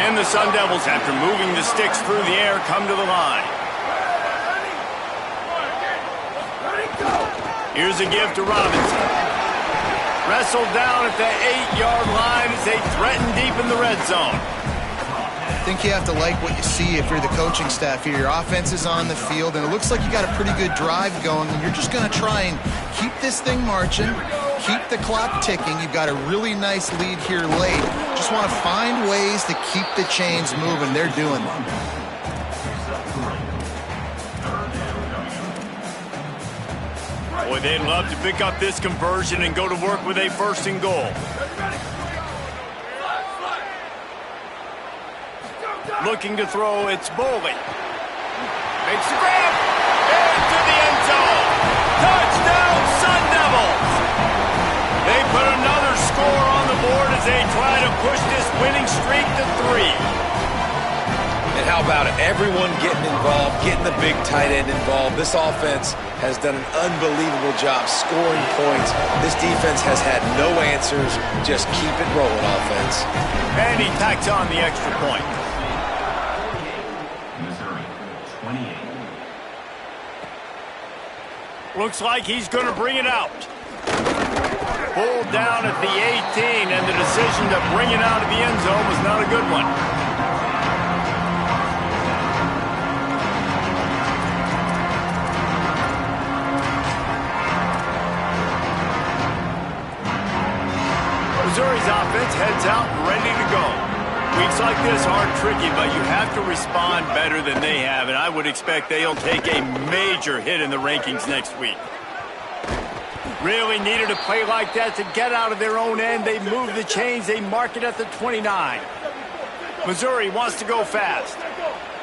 And the Sun Devils, after moving the sticks through the air, come to the line. Here's a give to Robinson. Wrestled down at the 8-yard line as they threaten deep in the red zone. I think you have to like what you see if you're the coaching staff here. Your offense is on the field, and it looks like you got a pretty good drive going, and you're just going to try and keep this thing marching, keep the clock ticking. You've got a really nice lead here late. Just want to find ways to keep the chains moving. They're doing that. Boy, they'd love to pick up this conversion and go to work with a 1st and goal. Looking to throw, it's Boley. Makes the grab. Into the end zone. Touchdown, Sun Devils. They put another score on the board as they try to push this winning streak to 3. And how about it? Everyone getting involved, getting the big tight end involved. This offense has done an unbelievable job scoring points. This defense has had no answers. Just keep it rolling, offense. And he tacks on the extra point. Missouri, 28. Looks like he's going to bring it out. Pulled down at the 18, and the decision to bring it out of the end zone was not a good one. Missouri's offense heads out and ready to go. Weeks like this are tricky, but you have to respond better than they have, and I would expect they'll take a major hit in the rankings next week. Really needed a play like that to get out of their own end. They move the chains. They mark it at the 29. Missouri wants to go fast.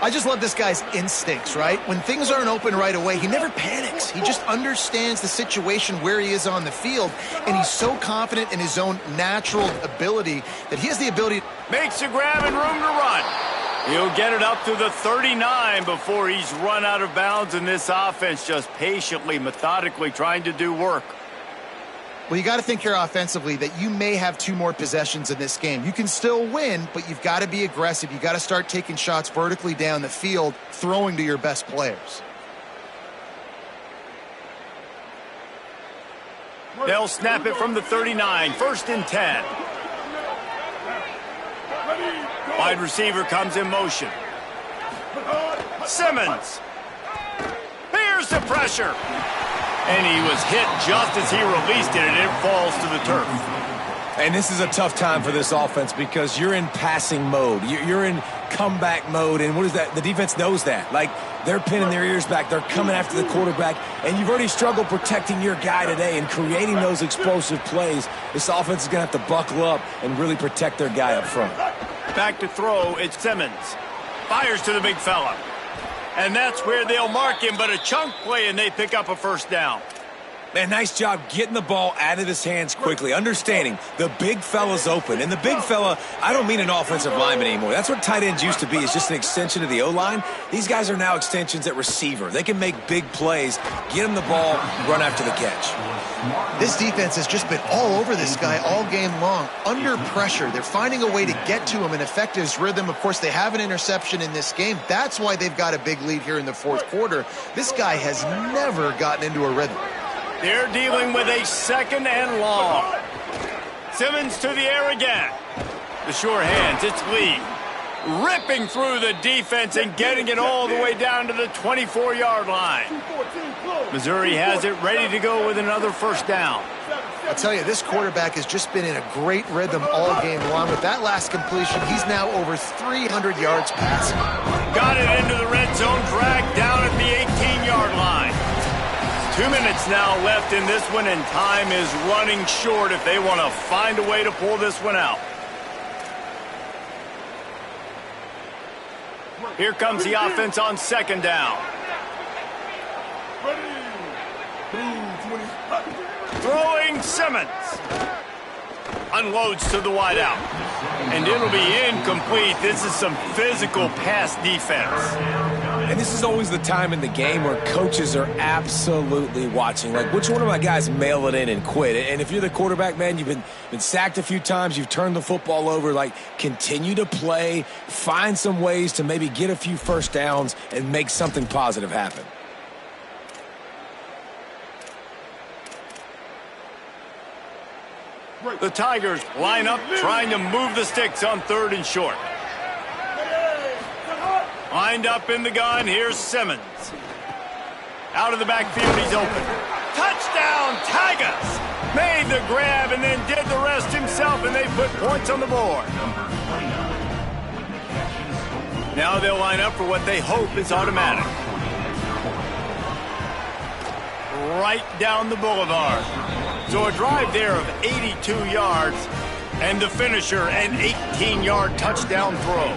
I just love this guy's instincts, right? When things aren't open right away, he never panics. He just understands the situation where he is on the field, and he's so confident in his own natural ability that he has the ability. Makes a grab and room to run. He'll get it up to the 39 before he's run out of bounds, and this offense just patiently, methodically trying to do work. Well, you got to think here offensively that you may have 2 more possessions in this game. You can still win, but you've got to be aggressive. You got to start taking shots vertically down the field, throwing to your best players. They'll snap it from the 39, 1st and 10. Wide receiver comes in motion. Simmons. Here's the pressure. And he was hit just as he released it, and it falls to the turf. And this is a tough time for this offense because you're in passing mode. You're in comeback mode, and what is that? The defense knows that. Like, they're pinning their ears back. They're coming after the quarterback, and you've already struggled protecting your guy today and creating those explosive plays. This offense is going to have to buckle up and really protect their guy up front. Back to throw, it's Simmons. Fires to the big fella. And that's where they'll mark him, but a chunk play, and they pick up a 1st down. Man, nice job getting the ball out of his hands quickly, understanding the big fella's open. And the big fella, I don't mean an offensive lineman anymore. That's what tight ends used to be, is just an extension of the O-line. These guys are now extensions at receiver. They can make big plays, get him the ball, run after the catch. This defense has just been all over this guy all game long. Under pressure, they're finding a way to get to him and affect his rhythm. Of course, they have an interception in this game. That's why they've got a big lead here in the 4th quarter. This guy has never gotten into a rhythm. They're dealing with a 2nd and long. Simmons to the air again. The sure hands, it's Lee. Ripping through the defense and getting it all the way down to the 24-yard line. Missouri has it ready to go with another 1st down. I'll tell you, this quarterback has just been in a great rhythm all game long. With that last completion, he's now over 300 yards passing. Got it into the red zone, dragged down at the 18-yard line. 2 minutes now left in this one, and time is running short if they want to find a way to pull this one out. Here comes the offense on 2nd down. Throwing Simmons. Unloads to the wideout. And it'll be incomplete. This is some physical pass defense. And this is always the time in the game where coaches are absolutely watching. Like, which one of my guys mail it in and quit? And if you're the quarterback, man, you've been sacked a few times, you've turned the football over. Like, continue to play, find some ways to maybe get a few 1st downs and make something positive happen. The Tigers line up, trying to move the sticks on 3rd and short. Lined up in the gun, here's Simmons. Out of the backfield, he's open. Touchdown, Tigers! Made the grab and then did the rest himself, and they put points on the board. Now they'll line up for what they hope is automatic. Right down the boulevard. So a drive there of 82 yards, and the finisher, an 18-yard touchdown throw.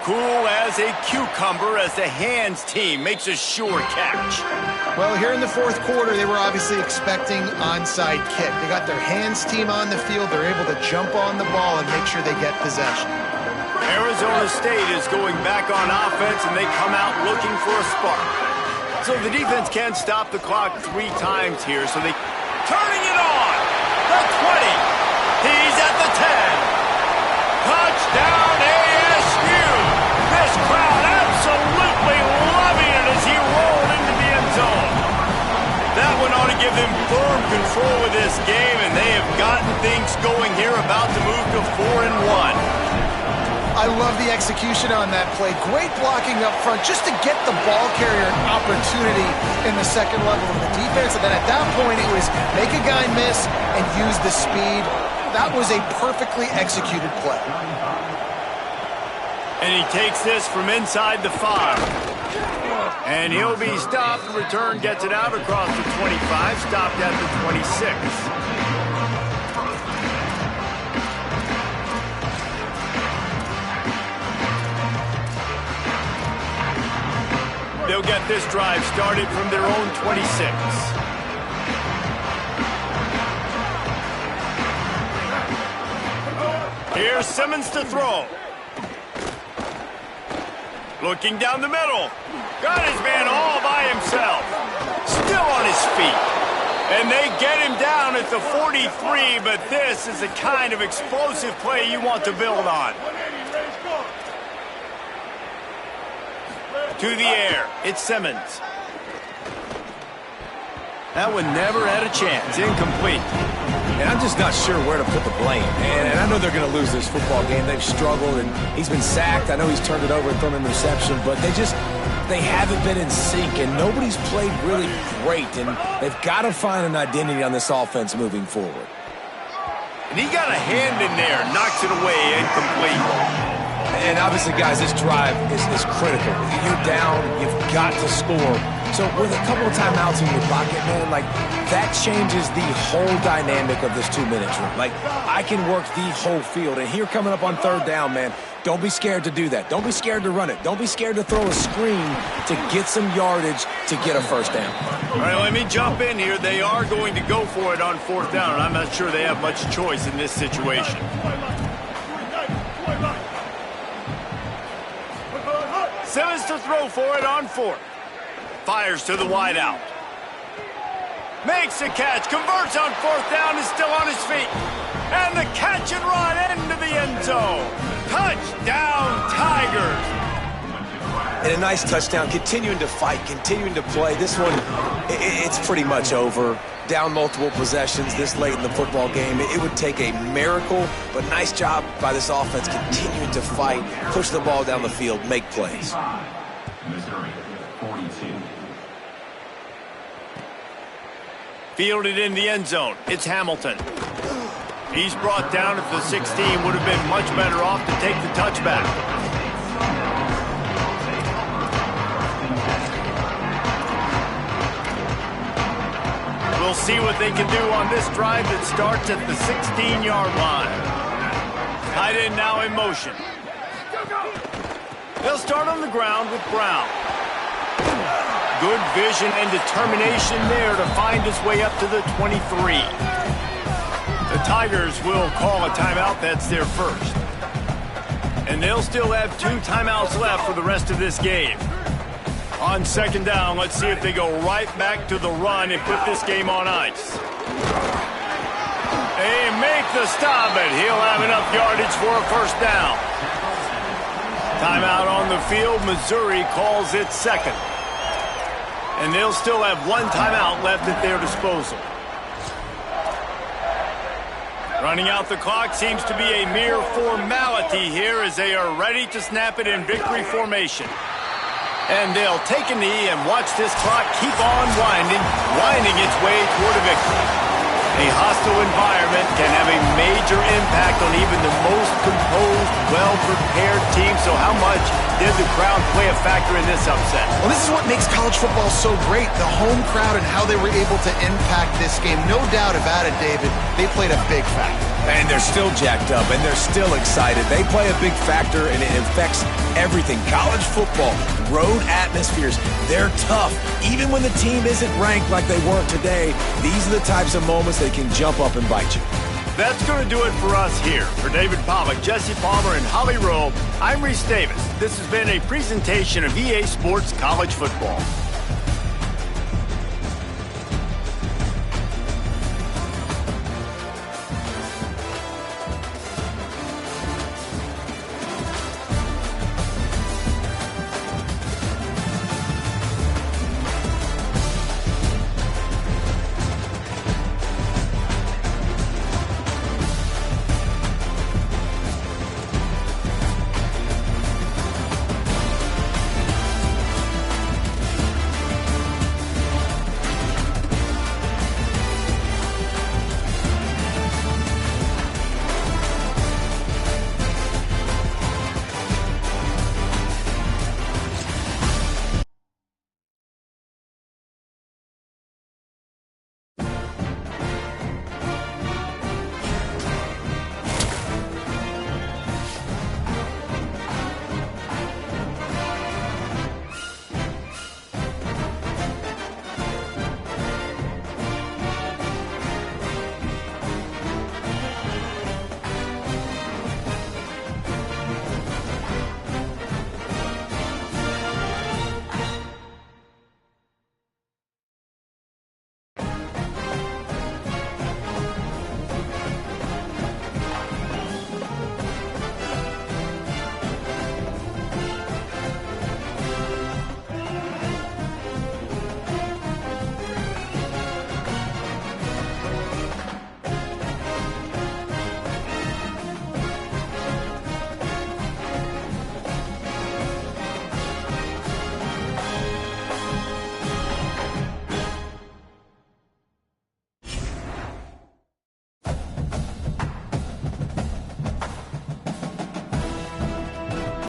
Cool as a cucumber as the hands team makes a sure catch. Well, here in the 4th quarter, they were obviously expecting onside kick. They got their hands team on the field. They're able to jump on the ball and make sure they get possession. Arizona State is going back on offense, and they come out looking for a spark. So the defense can't stop the clock 3 times here, so they turning it on. The 20. He's at the 10. Touchdown ASU. This crowd absolutely loving it as he rolled into the end zone. That one ought to give them firm control of this game, and they have gotten things going here, about to move to 4-1. I love the execution on that play. Great blocking up front just to get the ball carrier an opportunity in the 2nd level of the defense. And then at that point, it was make a guy miss and use the speed. That was a perfectly executed play. And he takes this from inside the 5. And he'll be stopped. Return gets it out across the 25, stopped at the 26. They'll get this drive started from their own 26. Here's Simmons to throw. Looking down the middle. Got his man all by himself. Still on his feet. And they get him down at the 43, but this is the kind of explosive play you want to build on. To the air. It's Simmons. That one never had a chance. Incomplete. And I'm just not sure where to put the blame. And I know they're going to lose this football game. They've struggled, and he's been sacked. I know he's turned it over and thrown an interception, but they haven't been in sync, and nobody's played really great. And they've got to find an identity on this offense moving forward. And he got a hand in there. Knocks it away. Incomplete. And obviously, guys, this drive is critical. You're down. You've got to score. So with a couple of timeouts in your pocket, man, like, that changes the whole dynamic of this 2-minute drill. Like, I can work the whole field. And here coming up on third down, man, don't be scared to do that. Don't be scared to run it. Don't be scared to throw a screen to get some yardage to get a first down. All right, let me jump in here. They are going to go for it on fourth down, and I'm not sure they have much choice in this situation. Simmons to throw for it on fourth. Fires to the wideout. Makes a catch. Converts on fourth down. Is still on his feet. And the catch and run into the end zone. Touchdown, Tigers. And a nice touchdown. Continuing to fight. Continuing to play. This one, it's pretty much over. Down multiple possessions this late in the football game. It would take a miracle, but nice job by this offense continuing to fight, push the ball down the field, make plays. Missouri, 42. Fielded in the end zone. It's Hamilton. He's brought down at the 16. Would have been much better off to take the touchback. We'll see what they can do on this drive that starts at the 16-yard line. Tight end now in motion. They'll start on the ground with Brown. Good vision and determination there to find his way up to the 23. The Tigers will call a timeout. That's their first. And they'll still have 2 timeouts left for the rest of this game. On second down, let's see if they go right back to the run and put this game on ice. They make the stop, but he'll have enough yardage for a first down. Timeout on the field. Missouri calls it second. And they'll still have 1 timeout left at their disposal. Running out the clock seems to be a mere formality here as they are ready to snap it in victory formation. And they'll take a knee and watch this clock keep on winding its way toward a victory. A hostile environment can have a major impact on even the most composed, well-prepared team. So how much did the crowd play a factor in this upset? Well, this is what makes college football so great, the home crowd and how they were able to impact this game. No doubt about it, David. They played a big factor. And they're still jacked up, and they're still excited. They play a big factor, and it affects everything. College football, road atmospheres, they're tough. Even when the team isn't ranked like they weren't today, these are the types of moments they can jump up and bite you. That's going to do it for us here. For David Pollack, Jesse Palmer, and Holly Rowe, I'm Reese Davis. This has been a presentation of EA Sports College Football.